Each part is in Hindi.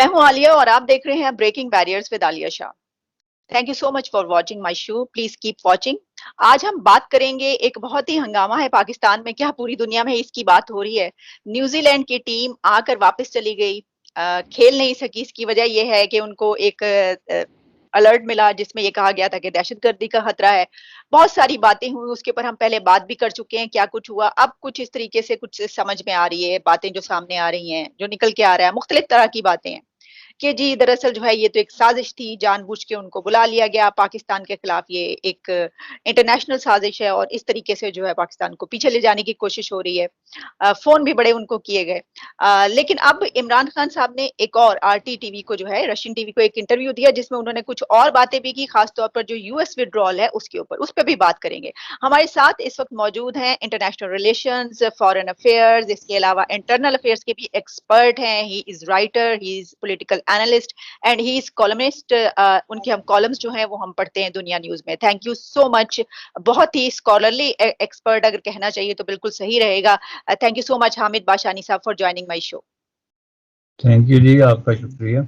मैं हूं आलिया और आप देख रहे हैं breaking barriers with Alia Shah. Thank you so much for watching my show, please keep watching. आज हम बात करेंगे, एक बहुत ही हंगामा है पाकिस्तान में, क्या पूरी दुनिया में इसकी बात हो रही है। न्यूजीलैंड की टीम आकर वापस चली गई, खेल नहीं सकी। इसकी वजह यह है कि उनको एक अलर्ट मिला जिसमें यह कहा गया था कि दहशतगर्दी का खतरा है। बहुत सारी बातें हुई, उसके ऊपर हम पहले बात भी कर चुके हैं क्या कुछ हुआ। अब कुछ इस तरीके से कुछ समझ में आ रही है, बातें जो सामने आ रही हैं, जो निकल के आ रहा है, मुख्तलिफ तरह की बातें हैं कि जी दरअसल जो है ये तो एक साजिश थी, जानबूझ के उनको बुला लिया गया पाकिस्तान के खिलाफ। ये एक इंटरनेशनल साजिश है और इस तरीके से जो है पाकिस्तान को पीछे ले जाने की कोशिश हो रही है। फोन भी बड़े उनको किए गए। लेकिन अब इमरान खान साहब ने एक और आरटी टीवी को जो है, रशियन टीवी को एक इंटरव्यू दिया जिसमें उन्होंने कुछ और बातें भी की, खासतौर पर जो यूएस विड्रॉल है उसके ऊपर, उस पर भी बात करेंगे। हमारे साथ इस वक्त मौजूद हैं इंटरनेशनल रिलेशंस, फॉरेन अफेयर्स, इसके अलावा इंटरनल अफेयर्स के भी एक्सपर्ट हैं। He is writer, he is political analyst and he is columnist. उनके हम कॉलम्स जो हैं वो हम पढ़ते हैं दुनिया न्यूज में। Thank you so much. बहुत ही स्कॉलरली एक्सपर्ट अगर कहना चाहिए तो बिल्कुल सही रहेगा। Thank you so much Hamid Bashani साहब for joining my show. Thank you जी, आपका शुक्रिया।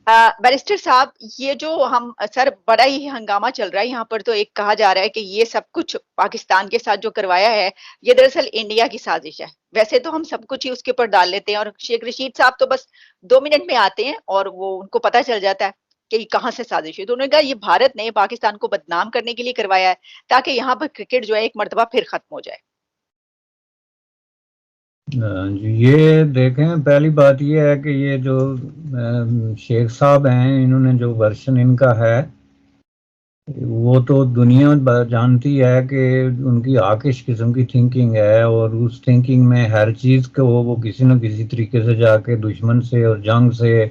बैरिस्टर साहब, ये जो हम सर बड़ा ही हंगामा चल रहा है यहाँ पर, तो एक कहा जा रहा है कि ये सब कुछ पाकिस्तान के साथ जो करवाया है ये दरअसल इंडिया की साजिश है। वैसे तो हम सब कुछ ही उसके ऊपर डाल लेते हैं और शेख रशीद साहब तो बस 2 मिनट में आते हैं और वो उनको पता चल जाता है कि कहाँ से साजिश है। तो उन्होंने कहा ये भारत ने पाकिस्तान को बदनाम करने के लिए करवाया है ताकि यहाँ पर क्रिकेट जो है एक मर्तबा फिर खत्म हो जाए। जी, ये देखें, पहली बात ये है कि ये जो शेख साहब हैं, इन्होंने जो वर्शन इनका है वो तो दुनिया जानती है कि उनकी आकिश किस्म की थिंकिंग है, और उस थिंकिंग में हर चीज़ को वो किसी न किसी तरीके से जाके दुश्मन से और जंग से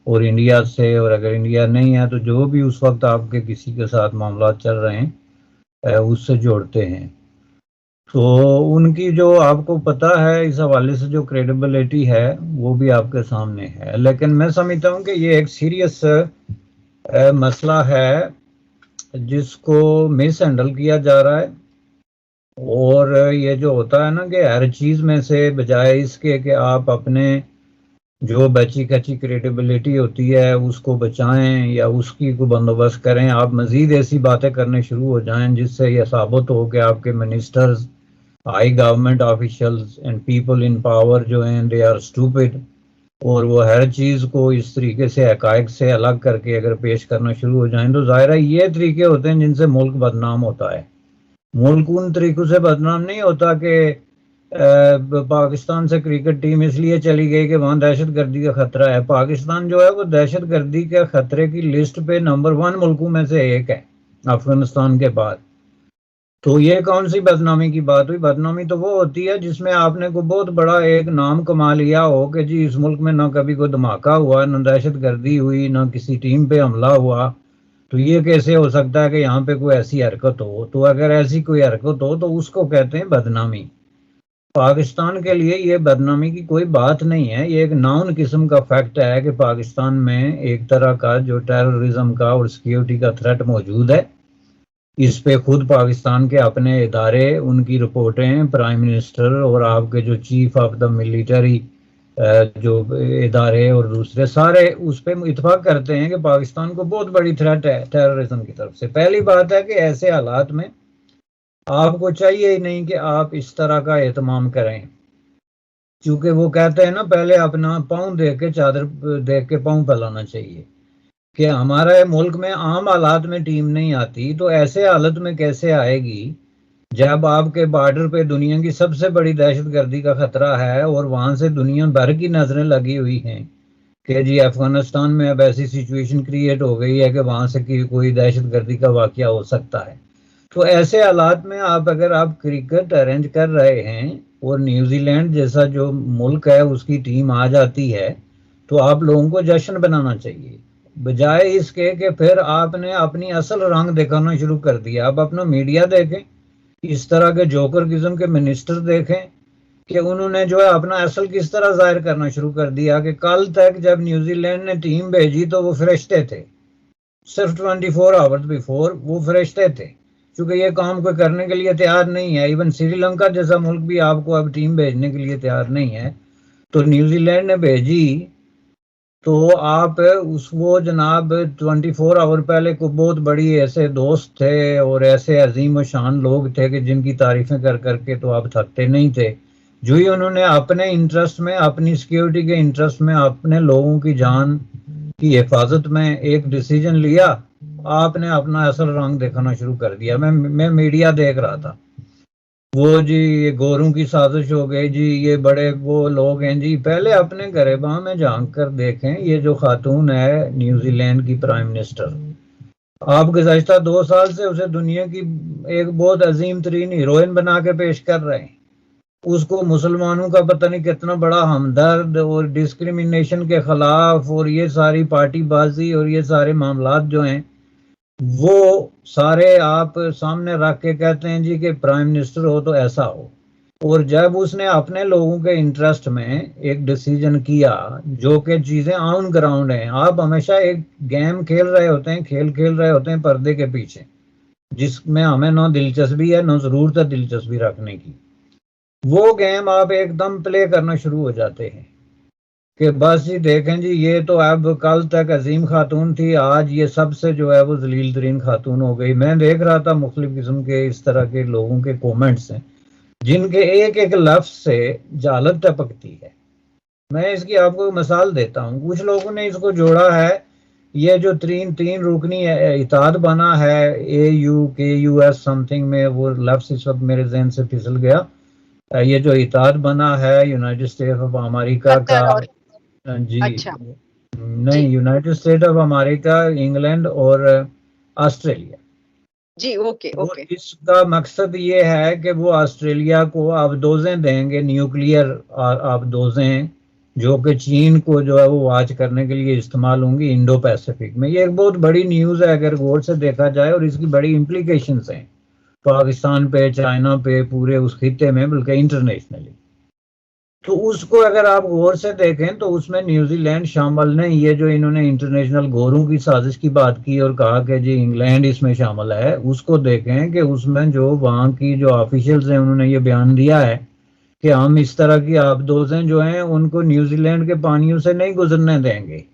और इंडिया से, और अगर इंडिया नहीं है तो जो भी उस वक्त आपके किसी के साथ मामला चल रहे हैं उससे जोड़ते हैं। तो उनकी जो आपको पता है इस हवाले से जो क्रेडिबिलिटी है वो भी आपके सामने है। लेकिन मैं समझता हूँ कि ये एक सीरियस मसला है जिसको मिस हैंडल किया जा रहा है। और ये जो होता है ना कि हर चीज़ में से बजाय इसके कि आप अपने जो बची कची क्रेडिबिलिटी होती है उसको बचाएं या उसकी को बंदोबस्त करें, आप मज़ीद ऐसी बातें करने शुरू हो जाएं जिससे यह साबित हो कि आपके ministers, high government officials and people in power जो हैं दे आर स्टूपिड, और वो हर चीज़ को इस तरीके से हकायक से अलग करके अगर पेश करना शुरू हो जाएं तो ज़ाहिर है ये तरीके होते हैं जिनसे मुल्क बदनाम होता है। मुल्क उन तरीकों से बदनाम नहीं होता कि पाकिस्तान से क्रिकेट टीम इसलिए चली गई कि वहाँ दहशतगर्दी का खतरा है। पाकिस्तान जो है वो दहशतगर्दी के खतरे की लिस्ट पे नंबर 1 मुल्कों में से एक है अफगानिस्तान के बाद। तो ये कौन सी बदनामी की बात हुई? बदनामी तो वो होती है जिसमें आपने को बहुत बड़ा एक नाम कमा लिया हो कि जी इस मुल्क में ना कभी कोई धमाका हुआ, ना दहशतगर्दी हुई, ना किसी टीम पे हमला हुआ, तो ये कैसे हो सकता है कि यहाँ पे कोई ऐसी हरकत हो? तो अगर ऐसी कोई हरकत हो तो उसको कहते हैं बदनामी। पाकिस्तान के लिए ये बदनामी की कोई बात नहीं है, ये एक नाउन किस्म का फैक्ट है कि पाकिस्तान में एक तरह का जो टेररिज्म का और सिक्योरिटी का थ्रेट मौजूद है। इस पे खुद पाकिस्तान के अपने इदारे, उनकी रिपोर्टें, प्राइम मिनिस्टर और आपके जो चीफ ऑफ द मिलिट्री जो इदारे और दूसरे सारे उस पर इतफाक करते हैं कि पाकिस्तान को बहुत बड़ी थ्रेट है टेररिज्म की तरफ से। पहली बात है कि ऐसे हालात में आपको चाहिए ही नहीं कि आप इस तरह का एहतमाम करें, क्योंकि वो कहते हैं ना पहले अपना पाँव देख के चादर देख के पाँव फैलाना चाहिए। कि हमारे मुल्क में आम हालात में टीम नहीं आती तो ऐसे हालत में कैसे आएगी जब आपके बॉर्डर पे दुनिया की सबसे बड़ी दहशतगर्दी का खतरा है और वहां से दुनिया भर की नजरें लगी हुई हैं कि जी अफगानिस्तान में अब ऐसी सिचुएशन क्रिएट हो गई है कि वहां से कोई दहशतगर्दी का वाकया हो सकता है। तो ऐसे हालात में अगर आप क्रिकेट अरेंज कर रहे हैं और न्यूजीलैंड जैसा जो मुल्क है उसकी टीम आ जाती है तो आप लोगों को जश्न बनाना चाहिए, बजाय इसके कि फिर आपने अपनी असल रंग दिखाना शुरू कर दिया। आप अपना मीडिया देखें, इस तरह के जोकर किस्म के मिनिस्टर देखें कि उन्होंने जो है अपना असल किस तरह जाहिर करना शुरू कर दिया कि कल तक जब न्यूजीलैंड ने टीम भेजी तो वो फरिश्ते थे, सिर्फ 24 आवर्स बिफोर वो फरिश्ते थे, क्योंकि ये काम कोई करने के लिए तैयार नहीं है। इवन श्रीलंका जैसा मुल्क भी आपको अब टीम भेजने के लिए तैयार नहीं है। तो न्यूजीलैंड ने भेजी तो आप वो जनाब 24 आवर पहले को बहुत बड़ी ऐसे दोस्त थे और ऐसे अजीम व शान लोग थे कि जिनकी तारीफें कर करके तो आप थकते नहीं थे। जो ही उन्होंने अपने इंटरेस्ट में, अपनी सिक्योरिटी के इंटरेस्ट में, अपने लोगों की जान की हिफाजत में एक डिसीजन लिया, आपने अपना असल रंग दिखाना शुरू कर दिया। मैं मीडिया देख रहा था, वो जी ये गोरों की साजिश हो गई जी, ये बड़े वो लोग हैं जी। पहले अपने गरेबां में झांक कर देखें, ये जो खातून है न्यूजीलैंड की प्राइम मिनिस्टर, आप गुज़श्ता 2 साल से उसे दुनिया की एक बहुत अजीम तरीन हीरोइन बना के पेश कर रहे हैं। उसको मुसलमानों का पता नहीं कितना बड़ा हमदर्द और डिस्क्रिमिनेशन के खिलाफ और ये सारी पार्टीबाजी और ये सारे मामलात जो हैं वो सारे आप सामने रख के कहते हैं जी कि प्राइम मिनिस्टर हो तो ऐसा हो। और जब उसने अपने लोगों के इंटरेस्ट में एक डिसीजन किया, जो कि चीजें ऑन ग्राउंड हैं, आप हमेशा एक गेम खेल रहे होते हैं, खेल खेल रहे होते हैं पर्दे के पीछे, जिसमें हमें ना दिलचस्पी है ना जरूरत है दिलचस्पी रखने की। वो गेम आप एकदम प्ले करना शुरू हो जाते हैं कि बस जी देखें जी, ये तो अब कल तक अजीम खातून थी, आज ये सबसे जो है वो जलील तरीन खातून हो गई। मैं देख रहा था मुख्तलिफ किस्म के इस तरह के लोगों के कमेंट्स हैं जिनके एक एक लफ्ज से जालत टपकती है। मैं इसकी आपको मिसाल देता हूँ। कुछ लोगों ने इसको जोड़ा है, ये जो तीन तीन रुकनी इताद बना है AUKUS समथिंग में, वो लफ्ज इस वक्त मेरे जहन से फिसल गया। ये जो इताद बना है यूनाइटेड स्टेट्स ऑफ अमेरिका का, कतर और जी अच्छा नहीं, जी United State of America, England और ऑस्ट्रेलिया। जी ओके वो ओके इसका मकसद ये है कि वो ऑस्ट्रेलिया को आबदोजें देंगे, न्यूक्लियर आबदोजें, जो कि चीन को जो है वो वाच करने के लिए इस्तेमाल होंगी इंडो पैसिफिक में। ये एक बहुत बड़ी न्यूज़ है अगर गौर से देखा जाए, और इसकी बड़ी इम्प्लीकेशंस हैं पाकिस्तान पे, चाइना पे, पूरे उस खिते में, बल्कि इंटरनेशनली। तो उसको अगर आप गौर से देखें तो उसमें न्यूजीलैंड शामिल नहीं। ये जो इन्होंने इंटरनेशनल गोरों की साजिश की बात की और कहा कि जी इंग्लैंड इसमें शामिल है, उसको देखें कि उसमें जो वहाँ की जो ऑफिशियल्स हैं उन्होंने ये बयान दिया है कि हम इस तरह की आबदोजें जो हैं उनको न्यूजीलैंड के पानियों से नहीं गुजरने देंगे।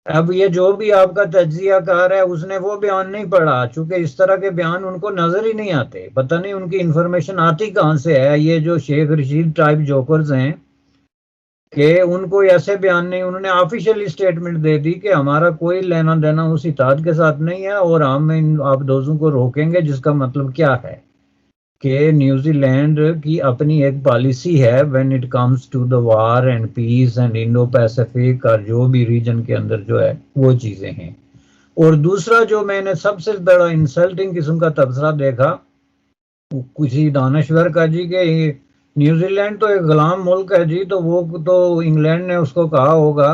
अब ये जो भी आपका तज्जियाकार है उसने वो बयान नहीं पढ़ा, चूंकि इस तरह के बयान उनको नजर ही नहीं आते, पता नहीं उनकी इंफॉर्मेशन आती कहाँ से है। ये जो शेख रशीद टाइप जोकर्स हैं कि उनको ऐसे बयान नहीं, उन्होंने ऑफिशियल स्टेटमेंट दे दी कि हमारा कोई लेना देना उस इताद के साथ नहीं है और हम इन आबदोजों को रोकेंगे। जिसका मतलब क्या है कि न्यूजीलैंड की अपनी एक पॉलिसी है when it comes to the war and peace and Indo Pacific, और जो भी रीजन के अंदर जो है वो चीजें हैं। और दूसरा जो मैंने सबसे बड़ा इंसल्टिंग किस्म का तबसरा देखा किसी दानश्वर का जी, कि न्यूजीलैंड तो एक गुलाम मुल्क है जी, तो वो तो इंग्लैंड ने उसको कहा होगा।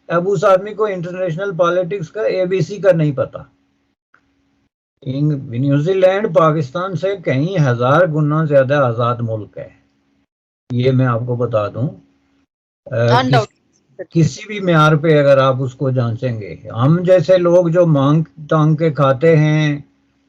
अब उस आदमी को इंटरनेशनल पॉलिटिक्स का ABC का नहीं पता। न्यूजीलैंड पाकिस्तान से कई हजार गुना ज्यादा आजाद मुल्क है, ये मैं आपको बता दूं। अनडाउट किसी भी म्यार पे अगर आप उसको जांचेंगे, हम जैसे लोग जो मांग तांग के खाते हैं,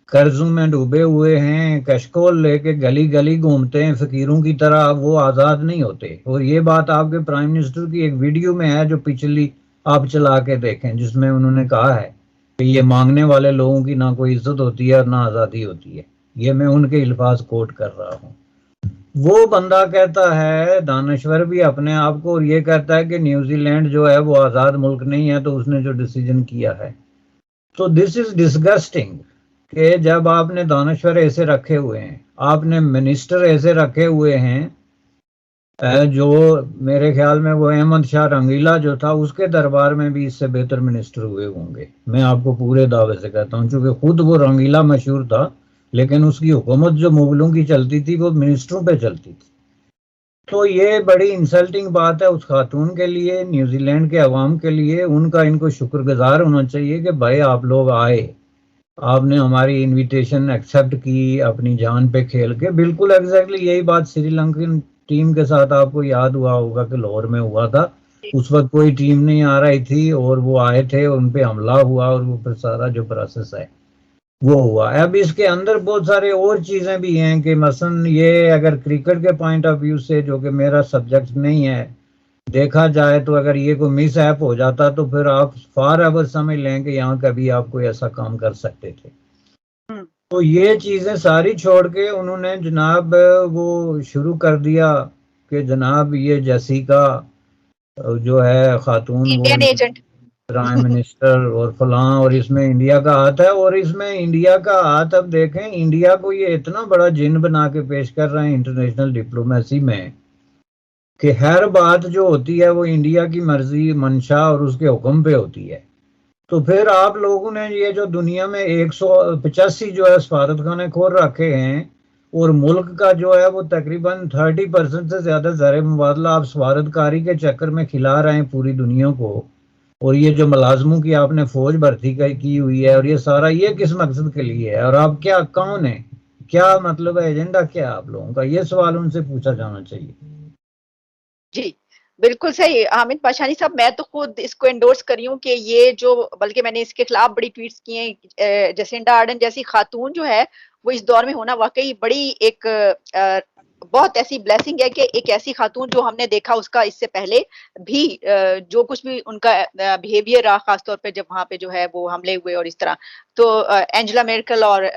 कर्जों में डूबे हुए हैं, कशकोल लेके गली गली घूमते हैं फकीरों की तरह, वो आजाद नहीं होते। और ये बात आपके प्राइम मिनिस्टर की एक वीडियो में है जो पिछली आप चला के देखें, जिसमें उन्होंने कहा है कि ये मांगने वाले लोगों की ना कोई इज्जत होती है और ना आज़ादी होती है। ये मैं उनके अल्फाज कोट कर रहा हूँ। वो बंदा कहता है, दानश्वर भी अपने आप को, और ये कहता है कि न्यूजीलैंड जो है वो आज़ाद मुल्क नहीं है, तो उसने जो डिसीजन किया है। तो दिस इज डिस्गस्टिंग कि जब आपने दानश्वर ऐसे रखे हुए हैं, आपने मिनिस्टर ऐसे रखे हुए हैं, जो मेरे ख्याल में वो अहमद शाह रंगीला जो था उसके दरबार में भी इससे बेहतर मिनिस्टर हुए होंगे, मैं आपको पूरे दावे से कहता हूं, क्योंकि खुद वो रंगीला मशहूर था, लेकिन उसकी हुकूमत जो मुगलों की चलती थी वो मिनिस्टरों पे चलती थी। तो ये बड़ी इंसल्टिंग बात है उस खातून के लिए, न्यूजीलैंड के अवाम के लिए। उनका इनको शुक्रगुजार होना चाहिए कि भाई आप लोग आए, आपने हमारी इनविटेशन एक्सेप्ट की अपनी जान पे खेल के। बिल्कुल एग्जैक्टली यही बात श्रीलंकन टीम के साथ आपको याद हुआ होगा कि लाहौर में हुआ था। उस वक्त कोई टीम नहीं आ रही थी और वो आए थे, उन पे हमला हुआ और वो फिर सारा जो प्रोसेस है वो हुआ। अब इसके अंदर बहुत सारे और चीजें भी हैं कि मसलन ये अगर क्रिकेट के पॉइंट ऑफ व्यू से, जो कि मेरा सब्जेक्ट नहीं है, देखा जाए तो अगर ये कोई मिस ऐप हो जाता तो फिर आप फार एवर समझ लें कि यहाँ कभी आप कोई ऐसा काम कर सकते थे। हम्म। तो ये चीजें सारी छोड़ के उन्होंने जनाब वो शुरू कर दिया कि जनाब ये जेसिका जो है खातून, वो इंडियन एजेंट। प्राइम मिनिस्टर और फलां, और इसमें इंडिया का हाथ है। और इसमें इंडिया का हाथ, अब देखें इंडिया को ये इतना बड़ा जिन बना के पेश कर रहे हैं इंटरनेशनल डिप्लोमेसी में कि हर बात जो होती है वो इंडिया की मर्जी, मंशा और उसके हुक्म पे होती है। तो फिर आप लोगों ने ये जो दुनिया में 185 जो है सफारतखाने खोल रखे हैं, और मुल्क का जो है वो तकरीबन 30% से ज्यादा ज़र मुबादला आप सफारतकारी के चक्कर में खिला रहे हैं पूरी दुनिया को। और ये जो मुलाजमों की आपने फौज भर्ती की हुई है, और ये सारा ये किस मकसद के लिए है, और आप क्या कौन है, क्या मतलब है, एजेंडा क्या है आप लोगों का, ये सवाल उनसे पूछा जाना चाहिए। जी, बिल्कुल सही हामिद पाशानी साहब, मैं तो खुद इसको एंडोर्स कर रही हूँ कि ये जो, बल्कि मैंने इसके खिलाफ बड़ी ट्वीट्स किए हैं। जसिंडा आर्डन जैसी खातून जो है वो इस दौर में होना वाकई बड़ी एक बहुत ऐसी ब्लेसिंग है कि एक ऐसी खातून जो हमने देखा उसका इससे पहले भी जो कुछ भी उनका बिहेवियर रहा, खासतौर पे जब वहां पे जो है वो हमले हुए और इस तरह, तो एंजेला मेर्केल और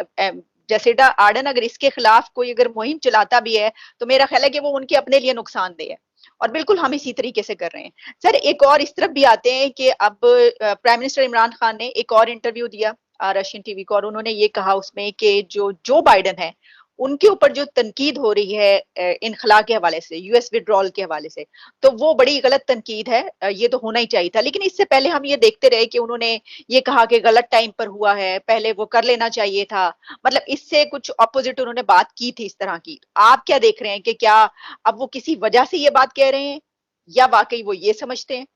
जेसिंडा आर्डन अगर इसके खिलाफ कोई अगर मुहिम चलाता भी है तो मेरा ख्याल है कि वो उनके अपने लिए नुकसानदेह है, और बिल्कुल हम इसी तरीके से कर रहे हैं। सर एक और इस तरफ भी आते हैं कि अब प्राइम मिनिस्टर इमरान खान ने एक और इंटरव्यू दिया रशियन टीवी को, और उन्होंने ये कहा उसमें कि जो बाइडेन है उनके ऊपर जो तनकीद हो रही है इनखला के हवाले से, यूएस विड्रॉल के हवाले से, तो वो बड़ी गलत तनकीद है। ये तो होना ही चाहिए था, लेकिन इससे पहले हम ये देखते रहे कि उन्होंने ये कहा कि गलत टाइम पर हुआ है, पहले वो कर लेना चाहिए था। मतलब इससे कुछ ऑपोजिट उन्होंने बात की थी इस तरह की। आप क्या देख रहे हैं कि क्या अब वो किसी वजह से ये बात कह रहे हैं या वाकई वो ये समझते हैं?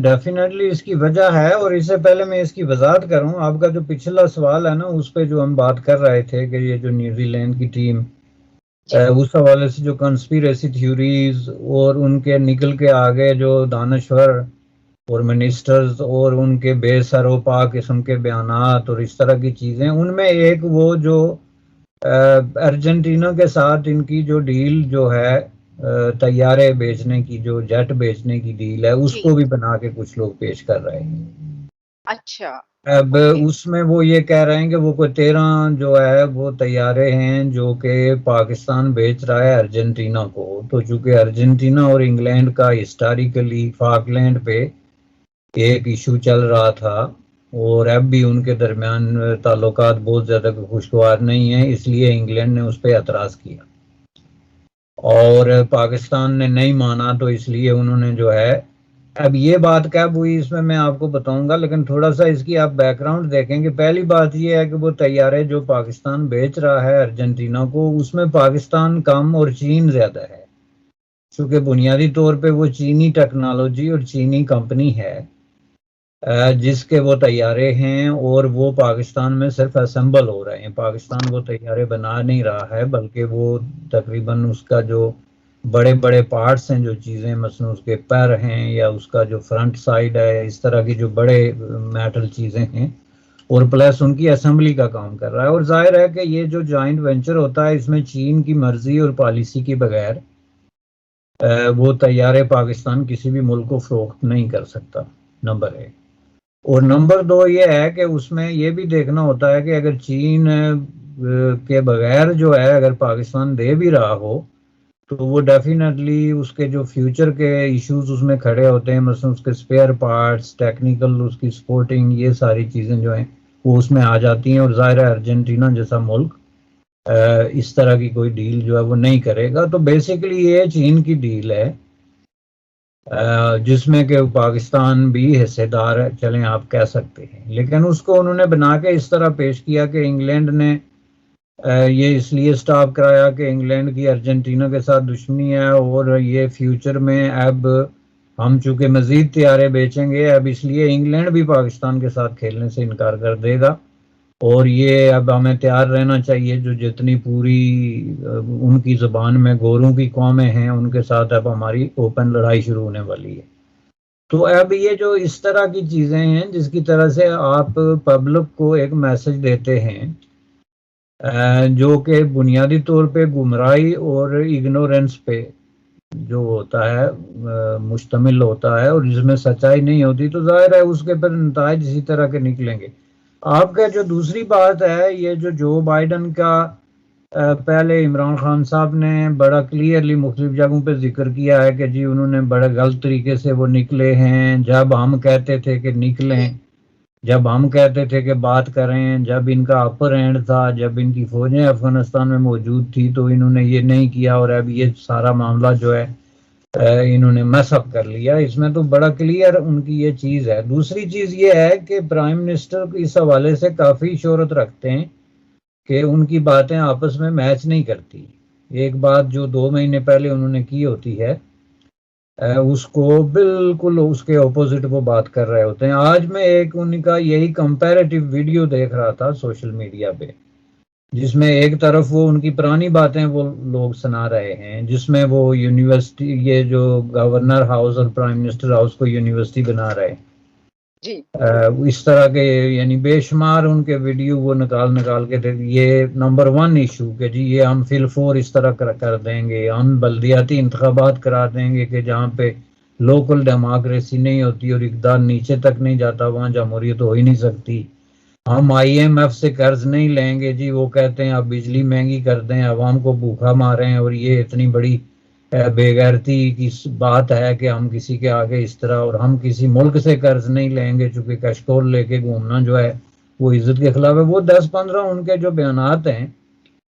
डेफिनेटली इसकी वजह है, और इससे पहले मैं इसकी वजाहत करूं, आपका जो पिछला सवाल है ना उस पे जो हम बात कर रहे थे कि ये जो न्यूजीलैंड की टीम, उस हवाले से जो कंस्पिरेसी थ्योरीज और उनके निकल के आगे जो दानश्वर और मिनिस्टर्स और उनके बेसरोपा किस्म के बयानात और इस तरह की चीजें, उनमें एक वो जो अर्जेंटीना के साथ इनकी जो डील जो है तैयारे बेचने की, जो जेट बेचने की डील है, जी। उसको भी बना के कुछ लोग पेश कर रहे हैं। अच्छा। अब ओके। उसमें वो ये कह रहे हैं कि वो कोई 13 जो है वो तैयारे हैं जो कि पाकिस्तान बेच रहा है अर्जेंटीना को। तो चूंकि अर्जेंटीना और इंग्लैंड का हिस्टोरिकली फाकलैंड पे एक इशू चल रहा था, और अब भी उनके दरमियान ताल्लुकात बहुत ज़्यादा खुशगवार नहीं है, इसलिए इंग्लैंड ने उस पर एतराज़ किया और पाकिस्तान ने नहीं माना। तो इसलिए उन्होंने जो है, अब ये बात कब हुई इसमें मैं आपको बताऊंगा, लेकिन थोड़ा सा इसकी आप बैकग्राउंड देखेंगे। पहली बात ये है कि वो तैयारे जो पाकिस्तान बेच रहा है अर्जेंटीना को, उसमें पाकिस्तान कम और चीन ज़्यादा है, क्योंकि बुनियादी तौर पे वो चीनी टेक्नोलॉजी और चीनी कंपनी है जिसके वो तैयारे हैं, और वो पाकिस्तान में सिर्फ असेंबल हो रहे हैं। पाकिस्तान वो तैयारे बना नहीं रहा है, बल्कि वो तकरीबन उसका जो बड़े बड़े पार्ट्स हैं, जो चीज़ें मसलन उसके पैर हैं या उसका जो फ्रंट साइड है, इस तरह की जो बड़े मेटल चीज़ें हैं, और प्लस उनकी असेंबली का काम कर रहा है। और जाहिर है कि ये जो जॉइंट वेंचर होता है, इसमें चीन की मर्जी और पॉलिसी के बगैर वो तैयारे पाकिस्तान किसी भी मुल्क को फरोख्त नहीं कर सकता, नंबर एक। और नंबर दो ये है कि उसमें ये भी देखना होता है कि अगर चीन के बगैर जो है अगर पाकिस्तान दे भी रहा हो, तो वो डेफिनेटली उसके जो फ्यूचर के इश्यूज उसमें खड़े होते हैं, मतलब उसके स्पेयर पार्ट्स, टेक्निकल उसकी सपोर्टिंग, ये सारी चीज़ें जो हैं वो उसमें आ जाती हैं। और ज़ाहिर है अर्जेंटीना जैसा मुल्क इस तरह की कोई डील जो है वो नहीं करेगा। तो बेसिकली ये चीन की डील है जिसमें कि पाकिस्तान भी हिस्सेदार है, चलें आप कह सकते हैं। लेकिन उसको उन्होंने बना के इस तरह पेश किया कि इंग्लैंड ने ये इसलिए स्टॉप कराया कि इंग्लैंड की अर्जेंटीना के साथ दुश्मनी है, और ये फ्यूचर में अब हम चूंकि मजीद तैयारे बेचेंगे, अब इसलिए इंग्लैंड भी पाकिस्तान के साथ खेलने से इनकार कर देगा, और ये अब हमें तैयार रहना चाहिए। जो जितनी पूरी उनकी ज़बान में गोरों की कौमें हैं, उनके साथ अब हमारी ओपन लड़ाई शुरू होने वाली है। तो अब ये जो इस तरह की चीज़ें हैं जिसकी तरह से आप पब्लिक को एक मैसेज देते हैं जो कि बुनियादी तौर पे गुमराही और इग्नोरेंस पे जो होता है मुश्तमिल होता है और जिसमें सच्चाई नहीं होती, तो जाहिर है उसके फिर नताइज इसी तरह के निकलेंगे। आपका जो दूसरी बात है, ये जो बाइडन का पहले इमरान खान साहब ने बड़ा क्लियरली मुख्तलिफ जगहों पे जिक्र किया है कि जी उन्होंने बड़े गलत तरीके से वो निकले हैं। जब हम कहते थे कि निकलें, जब हम कहते थे कि बात करें, जब इनका अपर एंड था, जब इनकी फौजें अफगानिस्तान में मौजूद थी, तो इन्होंने ये नहीं किया और अब ये सारा मामला जो है इन्होंने मैसअप कर लिया। इसमें तो बड़ा क्लियर उनकी ये चीज़ है। दूसरी चीज़ ये है कि प्राइम मिनिस्टर इस हवाले से काफ़ी शोहरत रखते हैं कि उनकी बातें आपस में मैच नहीं करती। एक बात जो 2 महीने पहले उन्होंने की होती है, उसको बिल्कुल उसके ऑपोजिट वो बात कर रहे होते हैं। आज मैं एक उनका यही कंपैरेटिव वीडियो देख रहा था सोशल मीडिया पे, जिसमें एक तरफ वो उनकी पुरानी बातें वो लोग सुना रहे हैं, जिसमें वो यूनिवर्सिटी, ये जो गवर्नर हाउस और प्राइम मिनिस्टर हाउस को यूनिवर्सिटी बना रहे हैं जी। इस तरह के, यानी बेशुमार उनके वीडियो वो निकाल निकाल के ये नंबर 1 इशू कि जी ये हम फिल 4 इस तरह कर देंगे, हम बल्दियाती इंतखाबात करा देंगे कि जहाँ पे लोकल डेमोक्रेसी नहीं होती और इक़्तिदार नीचे तक नहीं जाता, वहाँ जमहूरियत हो ही नहीं सकती। हम IMF से कर्ज नहीं लेंगे जी, वो कहते हैं आप बिजली महंगी कर दें, अवाम को भूखा मारें, और ये इतनी बड़ी बेगैरती की बात है कि हम किसी के आगे इस तरह, और हम किसी मुल्क से कर्ज नहीं लेंगे चूंकि कशकोल लेके घूमना जो है वो इज्जत के खिलाफ है। वो 10-15 उनके जो बयानात हैं,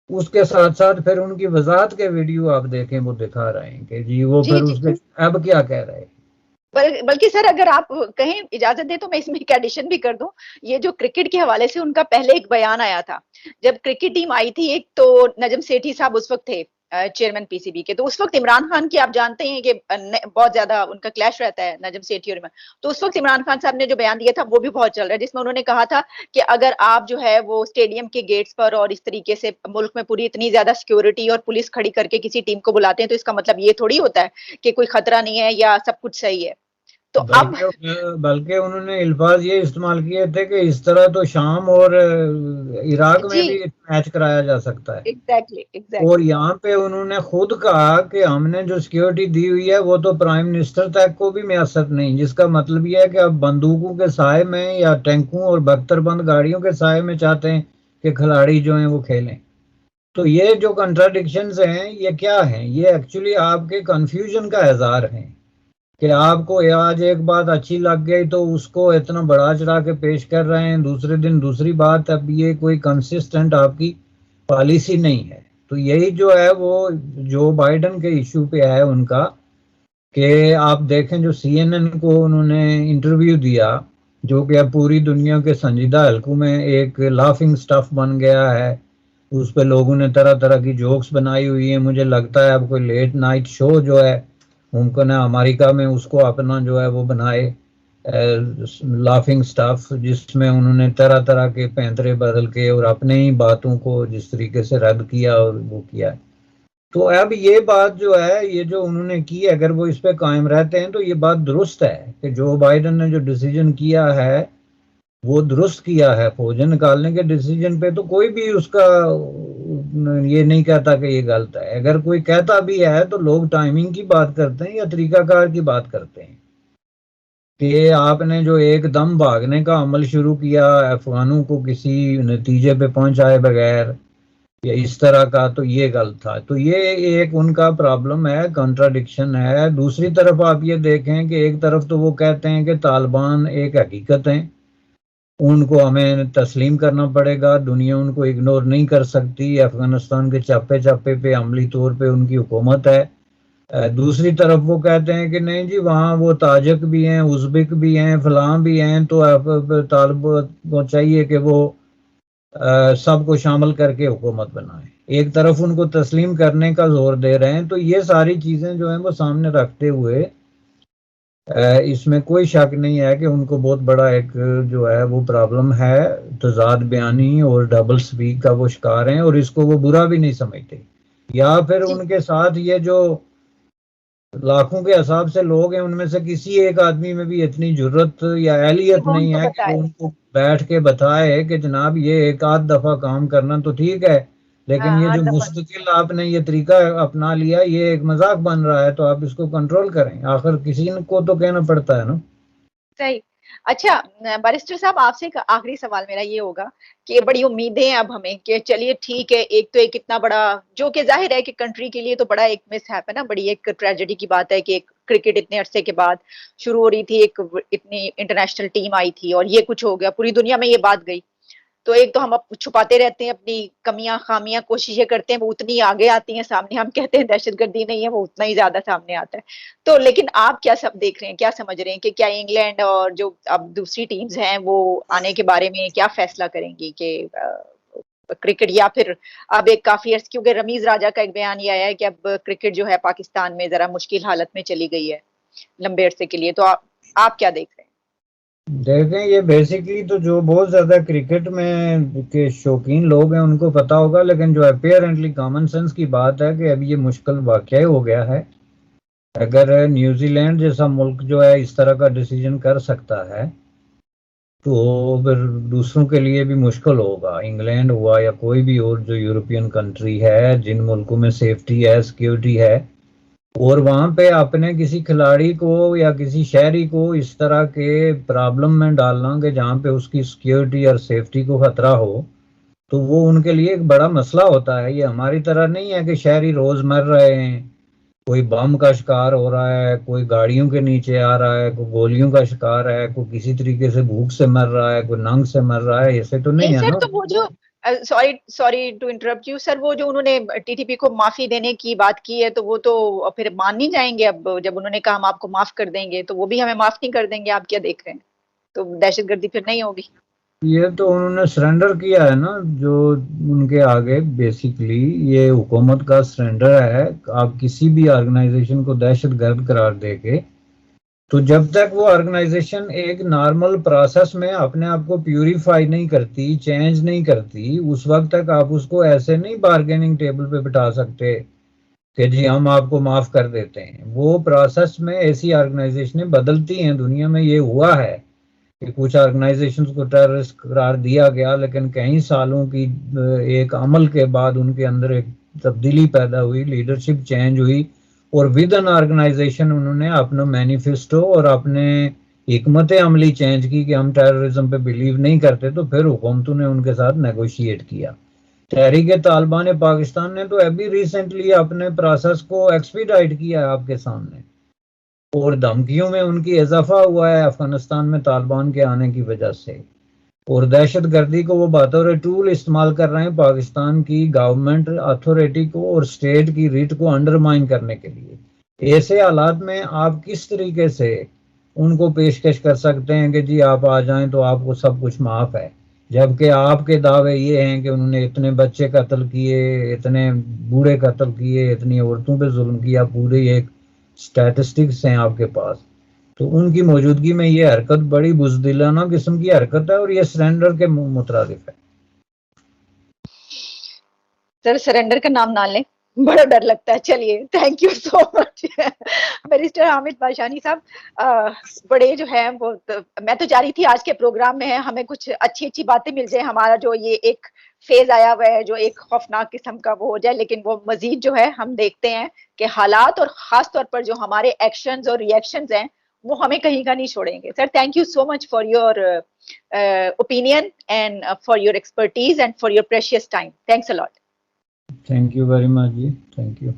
उसके साथ साथ फिर उनकी वजाहत के वीडियो आप देखें, वो दिखा रहे हैं कि जी वो जी फिर जी। उसके अब क्या कह रहे हैं। बल्कि सर, अगर आप कहें, इजाजत दे, तो मैं इसमें एक एडिशन भी कर दूं। ये जो क्रिकेट के हवाले से उनका पहले एक बयान आया था, जब क्रिकेट टीम आई थी, एक तो नजम सेठी साहब उस वक्त थे चेयरमैन PCB के, तो उस वक्त इमरान खान की आप जानते हैं कि बहुत ज्यादा उनका क्लैश रहता है नजम सेठी और इमरान। तो उस वक्त इमरान खान साहब ने जो बयान दिया था वो भी बहुत चल रहा है, जिसमें उन्होंने कहा था कि अगर आप जो है वो स्टेडियम के गेट्स पर और इस तरीके से मुल्क में पूरी इतनी ज्यादा सिक्योरिटी और पुलिस खड़ी करके किसी टीम को बुलाते हैं, तो इसका मतलब ये थोड़ी होता है कि कोई खतरा नहीं है या सब कुछ सही है। तो अब बल्कि उन्होंने अल्फाज ये इस्तेमाल किए थे कि इस तरह तो शाम और इराक में जी, भी मैच कराया जा सकता है। एग्जैक्टली और एग्जैक्टली। यहाँ पे उन्होंने खुद कहा कि हमने जो सिक्योरिटी दी हुई है वो तो प्राइम मिनिस्टर तक को भी मैसर नहीं, जिसका मतलब ये है कि अब बंदूकों के साए में या टैंकों और बख्तरबंद गाड़ियों के साए में चाहते हैं कि खिलाड़ी जो हैं वो खेलें। तो ये जो कंट्राडिक्शंस हैं ये क्या हैं? ये एक्चुअली आपके कंफ्यूजन का इजहार है कि आपको आज एक बात अच्छी लग गई तो उसको इतना बढ़ा चढ़ा के पेश कर रहे हैं, दूसरे दिन दूसरी बात। अब ये कोई कंसिस्टेंट आपकी पॉलिसी नहीं है। तो यही जो है वो जो बाइडन के इशू पे है उनका, कि आप देखें जो CNN को उन्होंने इंटरव्यू दिया, जो कि अब पूरी दुनिया के संजीदा हल्कों में एक लाफिंग स्टफ बन गया है। उस पे लोगों ने तरह तरह की जोक्स बनाई हुई है। मुझे लगता है अब कोई लेट नाइट शो जो है, मुमकिन है अमेरिका में उसको अपना जो है वो बनाए लाफिंग स्टफ, जिसमें उन्होंने तरह तरह के पैंतरे बदल के और अपने ही बातों को जिस तरीके से रद्द किया और वो किया। तो अब ये बात जो है, ये जो उन्होंने की, अगर वो इस पे कायम रहते हैं तो ये बात दुरुस्त है कि जो बाइडन ने जो डिसीजन किया है वो दुरुस्त किया है। फौजें निकालने के डिसीजन पे तो कोई भी उसका ये नहीं कहता कि ये गलत है। अगर कोई कहता भी है तो लोग टाइमिंग की बात करते हैं या तरीकाकार की बात करते हैं कि आपने जो एकदम भागने का अमल शुरू किया अफगानों को किसी नतीजे पे पहुंचाए बगैर या इस तरह का, तो ये गलत था। तो ये एक उनका प्रॉब्लम है, कॉन्ट्राडिक्शन है। दूसरी तरफ आप ये देखें कि एक तरफ तो वो कहते हैं कि तालिबान एक हकीकत है, उनको हमें तस्लीम करना पड़ेगा, दुनिया उनको इग्नोर नहीं कर सकती, अफगानिस्तान के चापे चापे पे अमली तौर पे उनकी हुकूमत है। दूसरी तरफ वो कहते हैं कि नहीं जी वहाँ वो ताजिक भी हैं, उज़्बेक भी हैं, फलां भी हैं, तो तालिब को चाहिए कि वो सबको शामिल करके हुकूमत बनाए। एक तरफ उनको तस्लीम करने का जोर दे रहे हैं। तो ये सारी चीज़ें जो हैं वो सामने रखते हुए इसमें कोई शक नहीं है कि उनको बहुत बड़ा एक जो है वो प्रॉब्लम है, तजाद बयानी और डबल स्पीक का वो शिकार हैं, और इसको वो बुरा भी नहीं समझते। या फिर जी, उनके साथ ये जो लाखों के हिसाब से लोग हैं, उनमें से किसी एक आदमी में भी इतनी जुर्रत या कि एहलियत वो नहीं उनको है कि वो बताए। उनको बैठ के बताए कि जनाब ये एक आध दफा काम करना तो ठीक है, लेकिन ये हर जो दफा मुस्तकिल आपने ये तरीका अपना लिया, ये एक मजाक बन रहा है, तो आप इसको कंट्रोल करें। आखिर किसी को तो कहना पड़ता है ना। सही। अच्छा, बैरिस्टर साहब आपसे एक आखिरी सवाल मेरा ये होगा कि बड़ी उम्मीदें हैं अब हमें कि चलिए ठीक है, एक तो एक इतना बड़ा, जो कि जाहिर है कि कंट्री के लिए तो बड़ा एक मिसहैप है ना, बड़ी एक ट्रेजेडी की बात है कि एक क्रिकेट इतने अरसे के बाद शुरू हो रही थी, एक इतनी इंटरनेशनल टीम आई थी और ये कुछ हो गया, पूरी दुनिया में ये बात गई। तो एक तो हम छुपाते रहते हैं अपनी कमियां खामियां, कोशिशें करते हैं, वो उतनी आगे आती हैं सामने, हम कहते हैं दहशतगर्दी नहीं है, वो उतना ही ज्यादा सामने आता है। तो लेकिन आप क्या सब देख रहे हैं, क्या समझ रहे हैं कि क्या इंग्लैंड और जो अब दूसरी टीम्स हैं वो आने के बारे में क्या फैसला करेंगी कि क्रिकेट, या फिर अब एक काफी अर्स, क्योंकि रमीज राजा का एक बयान ये आया है कि अब क्रिकेट जो है पाकिस्तान में जरा मुश्किल हालत में चली गई है लंबे अरसे के लिए, तो आप क्या देख रहे हैं? देखें, ये बेसिकली तो जो बहुत ज्यादा क्रिकेट में के शौकीन लोग हैं उनको पता होगा, लेकिन जो अपेरेंटली कॉमन सेंस की बात है कि अब ये मुश्किल वाकया हो गया है। अगर न्यूजीलैंड जैसा मुल्क जो है इस तरह का डिसीजन कर सकता है, तो फिर दूसरों के लिए भी मुश्किल होगा। इंग्लैंड हुआ या कोई भी और जो यूरोपियन कंट्री है, जिन मुल्कों में सेफ्टी है, सिक्योरिटी है, और वहां पे अपने किसी खिलाड़ी को या किसी शहरी को इस तरह के प्रॉब्लम में डालना कि जहाँ पे उसकी सिक्योरिटी और सेफ्टी को खतरा हो, तो वो उनके लिए एक बड़ा मसला होता है। ये हमारी तरह नहीं है कि शहरी रोज मर रहे हैं, कोई बम का शिकार हो रहा है, कोई गाड़ियों के नीचे आ रहा है, कोई गोलियों का शिकार है, कोई किसी तरीके से भूख से मर रहा है, कोई नंग से मर रहा है, ऐसे तो नहीं नहीं है सर, ना। तो वो जो, sorry sorry to interrupt you sir, वो जो उन्होंने टीटीपी को माफी देने की बात की है, तो वो तो फिर मान नहीं जाएंगे अब, जब उन्होंने कहा हम आपको माफ कर देंगे, तो वो भी हमें माफ नहीं कर देंगे, आप क्या देख रहे हैं? तो दहशतगर्दी फिर नहीं होगी? ये तो उन्होंने सरेंडर किया है ना, जो उनके आगे बेसिकली ये हुकूमत का सरेंडर है। आप किसी भी ऑर्गेनाइजेशन को दहशतगर्द करार देके, तो जब तक वो ऑर्गेनाइजेशन एक नॉर्मल प्रोसेस में अपने आप को प्यूरिफाई नहीं करती, चेंज नहीं करती, उस वक्त तक आप उसको ऐसे नहीं बार्गेनिंग टेबल पे बिठा सकते कि जी हम आपको माफ कर देते हैं। वो प्रोसेस में ऐसी ऑर्गेनाइजेशनें बदलती हैं, दुनिया में ये हुआ है कि कुछ ऑर्गेनाइजेशंस को टेररिस्ट करार दिया गया, लेकिन कई सालों की एक अमल के बाद उनके अंदर एक तब्दीली पैदा हुई, लीडरशिप चेंज हुई, और विद एन ऑर्गेनाइजेशन उन्होंने अपना मैनिफेस्टो और अपने हिकमत अमली चेंज की कि हम टेररिज्म पे बिलीव नहीं करते, तो फिर हुकूमतों ने उनके साथ नेगोशिएट किया। तहरीक तालिबान पाकिस्तान ने तो अभी रिसेंटली अपने प्रोसेस को एक्सपीडाइट किया है आपके सामने, और धमकियों में उनकी इजाफा हुआ है अफगानिस्तान में तालिबान के आने की वजह से। और दहशतगर्दी को वो बतौर टूल इस्तेमाल कर रहे हैं पाकिस्तान की गवर्नमेंट अथॉरिटी को और स्टेट की रीट को अंडरमाइन करने के लिए। ऐसे हालात में आप किस तरीके से उनको पेशकश कर सकते हैं कि जी आप आ जाएं तो आपको सब कुछ माफ है, जबकि आपके दावे ये हैं कि उन्होंने इतने बच्चे कत्ल किए, इतने बूढ़े कत्ल किए, इतनी औरतों पे जुल्म किया, पूरी एक स्टैटिस्टिक्स हैं आपके पास। तो उनकी मौजूदगी में ये हरकत बड़ी बुजदिलाना किस्म की हरकत है, और ये सरेंडर के मुतरादिफ है। सर सरेंडर का नाम ना लें, बड़ा डर लगता है। चलिए, thank you so much barrister Hamid Bashani साहब। बड़े जो है वो मैं तो चाह रही थी आज के प्रोग्राम में है हमें कुछ अच्छी अच्छी बातें मिल जाए, हमारा जो ये एक फेज आया हुआ है जो एक खौफनाक किस्म का वो हो जाए, लेकिन वो मजीद जो है हम देखते हैं कि हालात और खास तौर पर जो हमारे एक्शंस और रिएक्शंस हैं वो हमें कहीं का नहीं छोड़ेंगे। Sir thank you so much for your opinion and for your expertise and for your precious time. Thanks a lot. Thank you very much ji, thank you.